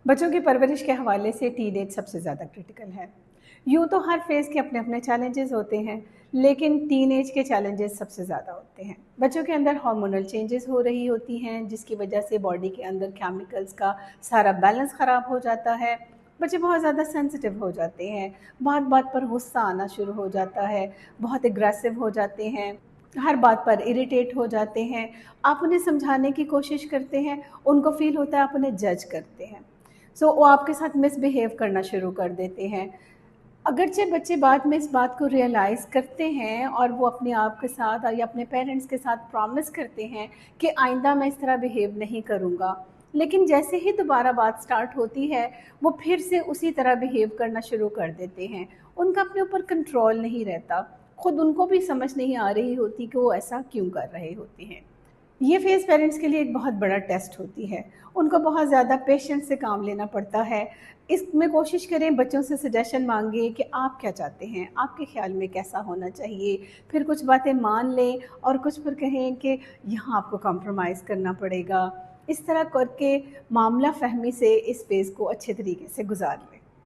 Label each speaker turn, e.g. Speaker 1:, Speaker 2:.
Speaker 1: बच्चों की परवरिश के हवाले से टीन एज सबसे ज़्यादा क्रिटिकल है। यूँ तो हर फेज़ के अपने अपने चैलेंजेस होते हैं, लेकिन टीन एज के चैलेंजेस सबसे ज़्यादा होते हैं। बच्चों के अंदर हार्मोनल चेंजेस हो रही होती हैं, जिसकी वजह से बॉडी के अंदर केमिकल्स का सारा बैलेंस ख़राब हो जाता है। बच्चे बहुत ज़्यादा सेंसिटिव हो जाते हैं, बात बात पर गुस्सा आना शुरू हो जाता है, बहुत एग्रेसिव हो जाते हैं, हर बात पर इरिटेट हो जाते हैं। आप उन्हें समझाने की कोशिश करते हैं, उनको फ़ील होता है आप उन्हें जज करते हैं। वो आपके साथ मिसबिहेव करना शुरू कर देते हैं। अगरचे बच्चे बाद में इस बात को रियलाइज़ करते हैं और वो अपने आप के साथ या अपने पेरेंट्स के साथ प्रॉमिस करते हैं कि आइंदा मैं इस तरह बिहेव नहीं करूँगा। लेकिन जैसे ही दोबारा बात स्टार्ट होती है, वो फिर से उसी तरह बिहेव करना शुरू कर देते हैं। उनका अपने ऊपर कंट्रोल नहीं रहता। खुद उनको भी समझ नहीं आ रही होती कि वो ऐसा क्यों कर रहे होते हैं। ये फ़ेज़ पेरेंट्स के लिए एक बहुत बड़ा टेस्ट होती है। उनको बहुत ज़्यादा पेशेंस से काम लेना पड़ता है। इसमें कोशिश करें बच्चों से सजेशन माँगे कि आप क्या चाहते हैं? आपके ख़्याल में कैसा होना चाहिए? फिर कुछ बातें मान लें और कुछ पर कहें कि यहाँ आपको कॉम्प्रोमाइज़ करना पड़ेगा। इस तरह करके मामला फ़हमी से इस फ़ेज़ को अच्छे तरीके से गुज़ार लें।